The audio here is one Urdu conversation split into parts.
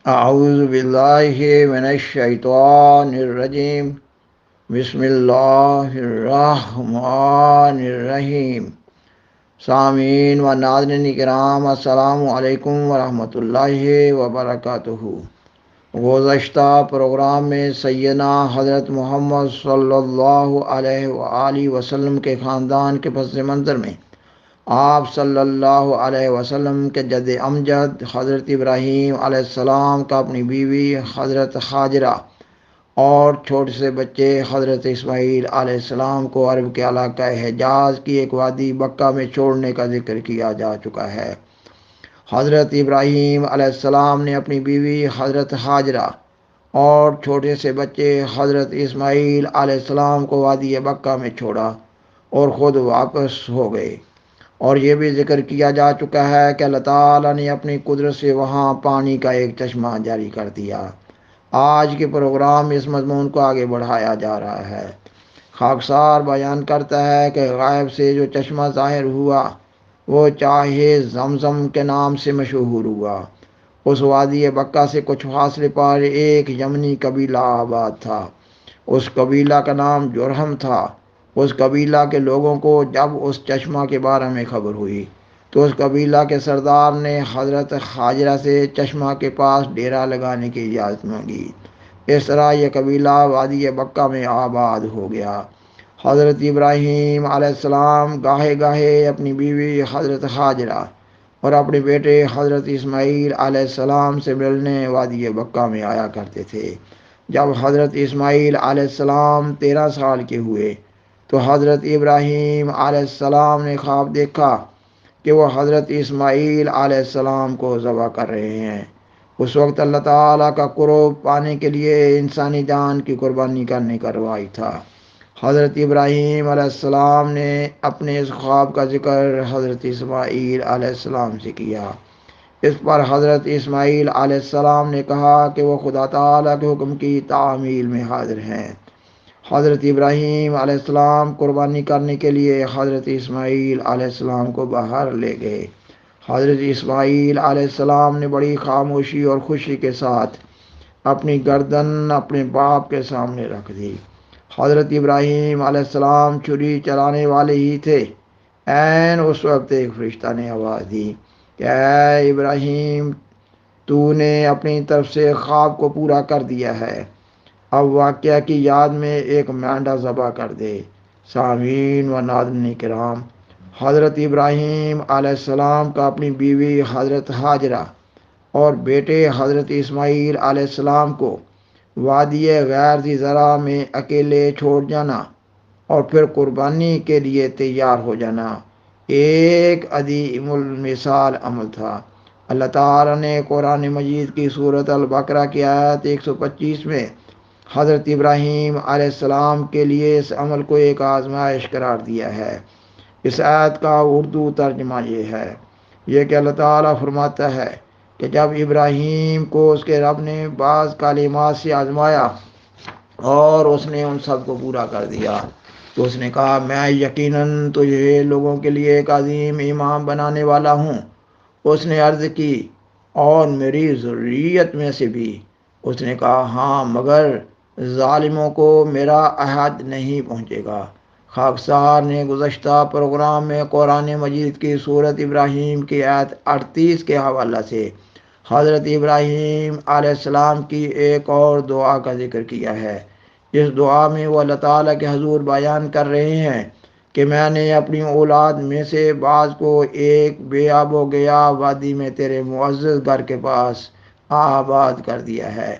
اعوذ باللہ من الشیطان الرجیم بسم اللہ الرحمن الرحیم۔ سامعین و ناظرین کرام، السلام علیکم ورحمۃ اللہ وبرکاتہ۔ گزشتہ پروگرام میں سیدنا حضرت محمد صلی اللہ علیہ وآلہ وسلم کے خاندان کے پس منظر میں آپ صلی اللہ علیہ وسلم کے جد امجد حضرت ابراہیم علیہ السلام کا اپنی بیوی حضرت ہاجرہ اور چھوٹے سے بچے حضرت اسماعیل علیہ السلام کو عرب کے علاقہ حجاز کی ایک وادی مکہ میں چھوڑنے کا ذکر کیا جا چکا ہے۔ حضرت ابراہیم علیہ السلام نے اپنی بیوی حضرت ہاجرہ اور چھوٹے سے بچے حضرت اسماعیل علیہ السلام کو وادی مکہ میں چھوڑا اور خود واپس ہو گئے۔ اور یہ بھی ذکر کیا جا چکا ہے کہ اللہ تعالیٰ نے اپنی قدرت سے وہاں پانی کا ایک چشمہ جاری کر دیا۔ آج کے پروگرام میں اس مضمون کو آگے بڑھایا جا رہا ہے۔ خاکسار بیان کرتا ہے کہ غائب سے جو چشمہ ظاہر ہوا وہ چاہے زمزم کے نام سے مشہور ہوا۔ اس وادی مکہ سے کچھ فاصلے پر ایک یمنی قبیلہ آباد تھا۔ اس قبیلہ کا نام جرہم تھا۔ اس قبیلہ کے لوگوں کو جب اس چشمہ کے بارے میں خبر ہوئی تو اس قبیلہ کے سردار نے حضرت ہاجرہ سے چشمہ کے پاس ڈیرا لگانے کی اجازت مانگی۔ اس طرح یہ قبیلہ وادی مکہ میں آباد ہو گیا۔ حضرت ابراہیم علیہ السلام گاہے گاہے اپنی بیوی حضرت ہاجرہ اور اپنے بیٹے حضرت اسماعیل علیہ السلام سے ملنے وادی مکہ میں آیا کرتے تھے۔ جب حضرت اسماعیل علیہ السلام 13 سال کے ہوئے تو حضرت ابراہیم علیہ السلام نے خواب دیکھا کہ وہ حضرت اسماعیل علیہ السلام کو ذبح کر رہے ہیں۔ اس وقت اللہ تعالیٰ کا قرب پانے کے لیے انسانی جان کی قربانی کرنے کا رواج تھا۔ حضرت ابراہیم علیہ السلام نے اپنے اس خواب کا ذکر حضرت اسماعیل علیہ السلام سے کیا۔ اس پر حضرت اسماعیل علیہ السلام نے کہا کہ وہ خدا تعالیٰ کے حکم کی تعمیل میں حاضر ہیں۔ حضرت ابراہیم علیہ السلام قربانی کرنے کے لیے حضرت اسماعیل علیہ السلام کو باہر لے گئے۔ حضرت اسماعیل علیہ السلام نے بڑی خاموشی اور خوشی کے ساتھ اپنی گردن اپنے باپ کے سامنے رکھ دی۔ حضرت ابراہیم علیہ السلام چھری چلانے والے ہی تھے۔ عین اس وقت ایک فرشتہ نے آواز دی کہ اے ابراہیم، تو نے اپنی طرف سے خواب کو پورا کر دیا ہے، اب واقعہ کی یاد میں ایک مینڈا ذبح کر دے۔ سامعین و ناظرین کرام، حضرت ابراہیم علیہ السلام کا اپنی بیوی حضرت ہاجرہ اور بیٹے حضرت اسماعیل علیہ السلام کو وادی غیر ذی زرع میں اکیلے چھوڑ جانا اور پھر قربانی کے لیے تیار ہو جانا ایک عظیم المثال عمل تھا۔ اللہ تعالیٰ نے قرآن مجید کی سورۃ البقرہ کی آیت 125 میں حضرت ابراہیم علیہ السلام کے لیے اس عمل کو ایک آزمائش قرار دیا ہے۔ اس آیت کا اردو ترجمہ یہ ہے کہ اللہ تعالیٰ فرماتا ہے کہ جب ابراہیم کو اس کے رب نے بعض کلمات سے آزمایا اور اس نے ان سب کو پورا کر دیا تو اس نے کہا، میں یقیناً تجھے لوگوں کے لیے ایک عظیم امام بنانے والا ہوں۔ اس نے عرض کی، اور میری ذریت میں سے بھی؟ اس نے کہا، ہاں، مگر ظالموں کو میرا عہد نہیں پہنچے گا۔ خاکسار نے گزشتہ پروگرام میں قرآن مجید کی سورۃ ابراہیم کی آیت 38 کے حوالہ سے حضرت ابراہیم علیہ السلام کی ایک اور دعا کا ذکر کیا ہے۔ اس دعا میں وہ اللہ تعالیٰ کے حضور بیان کر رہے ہیں کہ میں نے اپنی اولاد میں سے بعض کو ایک بے آب و گیا وادی میں تیرے معزز گھر کے پاس آباد کر دیا ہے۔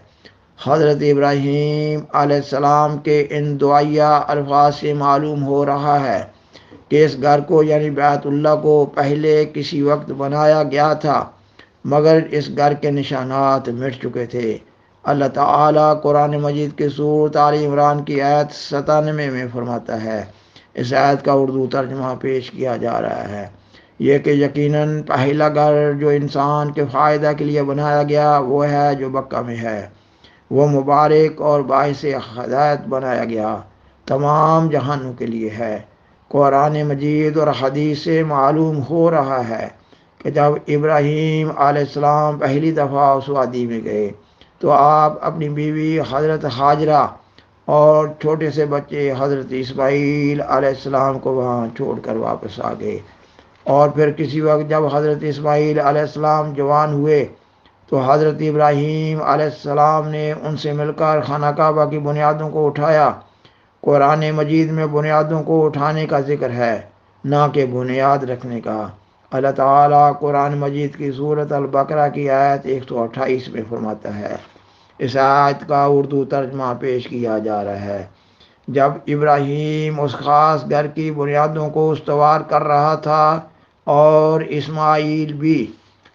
حضرت ابراہیم علیہ السلام کے ان دعائیہ الفاظ سے معلوم ہو رہا ہے کہ اس گھر کو یعنی بیت اللہ کو پہلے کسی وقت بنایا گیا تھا، مگر اس گھر کے نشانات مٹ چکے تھے۔ اللہ تعالیٰ قرآن مجید کی سورۃ آل عمران کی آیت 97 میں فرماتا ہے۔ اس آیت کا اردو ترجمہ پیش کیا جا رہا ہے یہ کہ یقیناً پہلا گھر جو انسان کے فائدہ کے لیے بنایا گیا وہ ہے جو مکہ میں ہے۔ وہ مبارک اور باعث ہدایت بنایا گیا تمام جہانوں کے لیے ہے۔ قرآن مجید اور حدیث سے معلوم ہو رہا ہے کہ جب ابراہیم علیہ السلام پہلی دفعہ اس وادی میں گئے تو آپ اپنی بیوی حضرت حاجرہ اور چھوٹے سے بچے حضرت اسماعیل علیہ السلام کو وہاں چھوڑ کر واپس آ گئے۔ اور پھر کسی وقت جب حضرت اسماعیل علیہ السلام جوان ہوئے تو حضرت ابراہیم علیہ السلام نے ان سے مل کر خانہ کعبہ کی بنیادوں کو اٹھایا۔ قرآن مجید میں بنیادوں کو اٹھانے کا ذکر ہے، نہ کہ بنیاد رکھنے کا۔ اللہ تعالیٰ قرآن مجید کی سورۃ البقرہ کی آیت 128 میں فرماتا ہے۔ اس آیت کا اردو ترجمہ پیش کیا جا رہا ہے: جب ابراہیم اس خاص گھر کی بنیادوں کو استوار کر رہا تھا اور اسماعیل بھی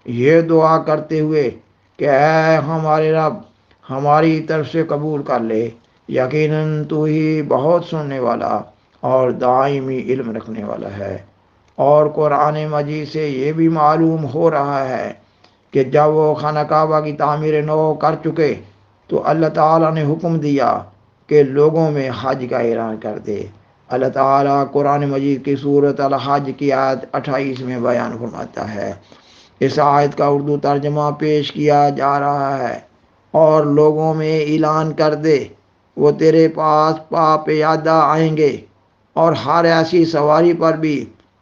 یہ دعا کرتے ہوئے کہ اے ہمارے رب، ہماری طرف سے قبول کر لے، یقیناً تو ہی بہت سننے والا اور دائمی علم رکھنے والا ہے۔ اور قرآن مجید سے یہ بھی معلوم ہو رہا ہے کہ جب وہ خانہ کعبہ کی تعمیر نو کر چکے تو اللہ تعالیٰ نے حکم دیا کہ لوگوں میں حج کا اعلان کر دے۔ اللہ تعالیٰ قرآن مجید کی سورۃ الحج کی آیت 28 میں بیان فرماتا ہے۔ اس آیت کا اردو ترجمہ پیش کیا جا رہا ہے: اور لوگوں میں اعلان کر دے، وہ تیرے پاس پا پیادہ آئیں گے، اور ہر ایسی سواری پر بھی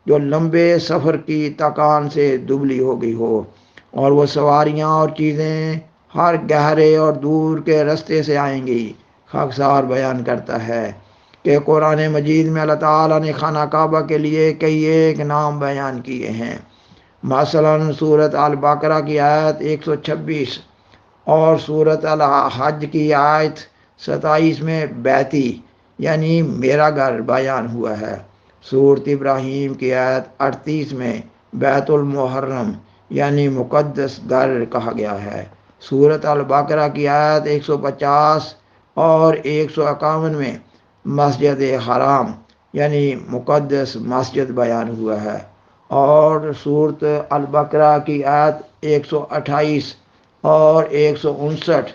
جو لمبے سفر کی تکان سے دبلی ہو گئی ہو، اور وہ سواریاں اور چیزیں ہر گہرے اور دور کے رستے سے آئیں گی۔ خاکسار بیان کرتا ہے کہ قرآن مجید میں اللہ تعالیٰ نے خانہ کعبہ کے لیے کئی ایک نام بیان کیے ہیں۔ مثلاً سورۃ البقرہ کی آیت 126 اور سورۃ الحج کی آیت 27 میں بیتی یعنی میرا گھر بیان ہوا ہے۔ سورۃ ابراہیم کی آیت 38 میں بیت المحرم یعنی مقدس گھر کہا گیا ہے۔ سورۃ البقرہ کی آیت 150 اور 151 میں مسجد حرام یعنی مقدس مسجد بیان ہوا ہے۔ اور سورۃ البقرہ کی آیت 128 اور 159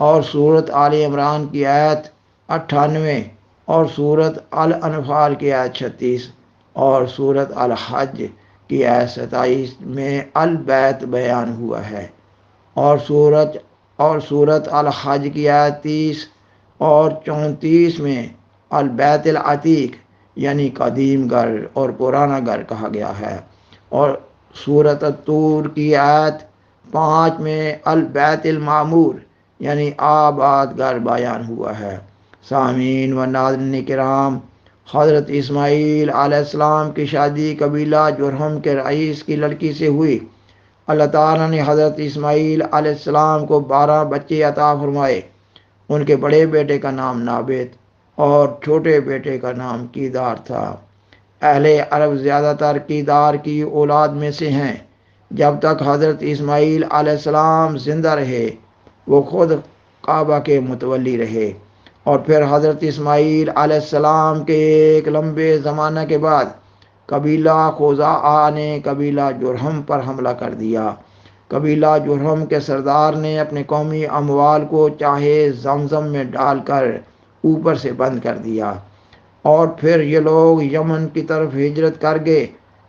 اور سورۃ آل عمران کی آیت 98 اور سورۃ الانفال کی آیت 36 اور سورۃ الحج کی آیت 27 میں البیت بیان ہوا ہے۔ اور سورۃ الحج کی آیت 30 اور 34 میں البیت العتیق یعنی قدیم گھر اور پرانا گھر کہا گیا ہے۔ اور سورۃ الطور کی آیت 5 میں البیت المعمور یعنی آباد گھر بیان ہوا ہے۔ سامعین و ناظرین کرام، حضرت اسماعیل علیہ السلام کی شادی قبیلہ جرہم کے رئیس کی لڑکی سے ہوئی۔ اللہ تعالیٰ نے حضرت اسماعیل علیہ السلام کو 12 بچے عطا فرمائے۔ ان کے بڑے بیٹے کا نام نابت اور چھوٹے بیٹے کا نام کیدار تھا۔ اہل عرب زیادہ تر کیدار کی اولاد میں سے ہیں۔ جب تک حضرت اسماعیل علیہ السلام زندہ رہے وہ خود کعبہ کے متولی رہے، اور پھر حضرت اسماعیل علیہ السلام کے ایک لمبے زمانہ کے بعد قبیلہ خزاعہ نے قبیلہ جرہم پر حملہ کر دیا۔ قبیلہ جرہم کے سردار نے اپنے قومی اموال کو چاہے زمزم میں ڈال کر اوپر سے بند کر دیا، اور پھر یہ لوگ یمن کی طرف ہجرت کر گئے۔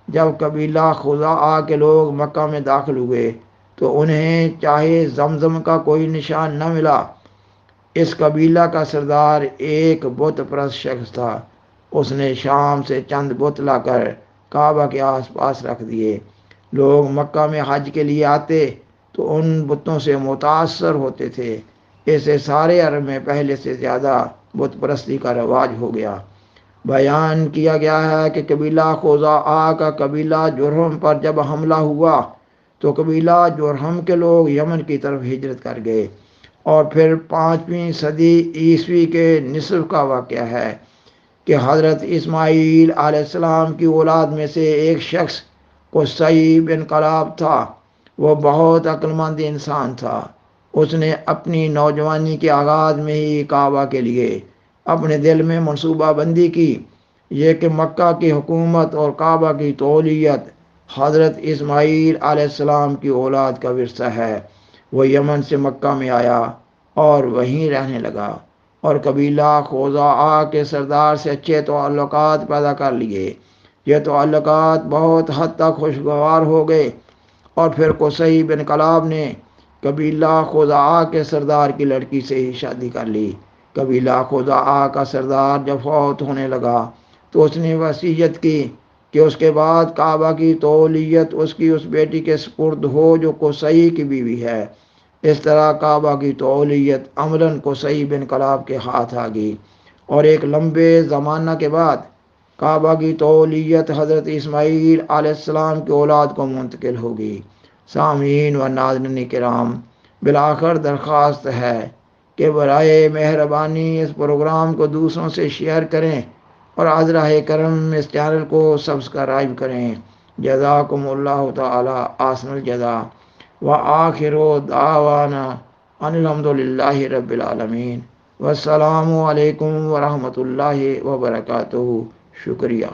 جب قبیلہ خزاعہ کے لوگ مکہ میں داخل ہوئے تو انہیں چاہے زمزم کا کوئی نشان نہ ملا۔ اس قبیلہ کا سردار ایک بت پرست شخص تھا۔ اس نے شام سے چند بت لا کر کعبہ کے آس پاس رکھ دیے۔ لوگ مکہ میں حج کے لیے آتے تو ان بتوں سے متاثر ہوتے تھے۔ اسے سارے عرب میں پہلے سے زیادہ بت پرستی کا رواج ہو گیا۔ بیان کیا گیا ہے کہ قبیلہ خزاعہ کا قبیلہ جرہم پر جب حملہ ہوا تو قبیلہ جرہم کے لوگ یمن کی طرف ہجرت کر گئے۔ اور پھر 5ویں صدی عیسوی کے نصف کا واقعہ ہے کہ حضرت اسماعیل علیہ السلام کی اولاد میں سے ایک شخص قصی بن کلاب تھا۔ وہ بہت عقل مند انسان تھا۔ اس نے اپنی نوجوانی کے آغاز میں ہی کعبہ کے لیے اپنے دل میں منصوبہ بندی کی، یہ کہ مکہ کی حکومت اور کعبہ کی تولیت حضرت اسماعیل علیہ السلام کی اولاد کا ورثہ ہے۔ وہ یمن سے مکہ میں آیا اور وہیں رہنے لگا، اور قبیلہ خزاعہ کے سردار سے اچھے تعلقات پیدا کر لیے۔ یہ تعلقات بہت حد تک خوشگوار ہو گئے۔ اور پھر قصی بن کلاب نے قبیلہ خزاعہ کے سردار کی لڑکی سے ہی شادی کر لی۔ قبیلہ خزاعہ کا سردار جب فوت ہونے لگا تو اس نے وصیت کی کہ اس کے بعد کعبہ کی تولیت اس کی اس بیٹی کے سپرد ہو جو قصی کی بیوی ہے۔ اس طرح کعبہ کی تولیت عملاً قصی بن کلاب کے ہاتھ آ گئی، اور ایک لمبے زمانہ کے بعد کعبہ کی تولیت حضرت اسماعیل علیہ السلام کی اولاد کو منتقل ہو گئی۔ سامعین و ناظرین کرام، بالآخر درخواست ہے کہ برائے مہربانی اس پروگرام کو دوسروں سے شیئر کریں اور عذرہ کرم اس چینل کو سبسکرائب کریں۔ جزاکم اللہ تعالی احسن الجزا، وآخر دعوانا ان الحمد للہ رب العالمین، والسلام علیکم ورحمۃ اللہ وبرکاتہ۔ شکریہ۔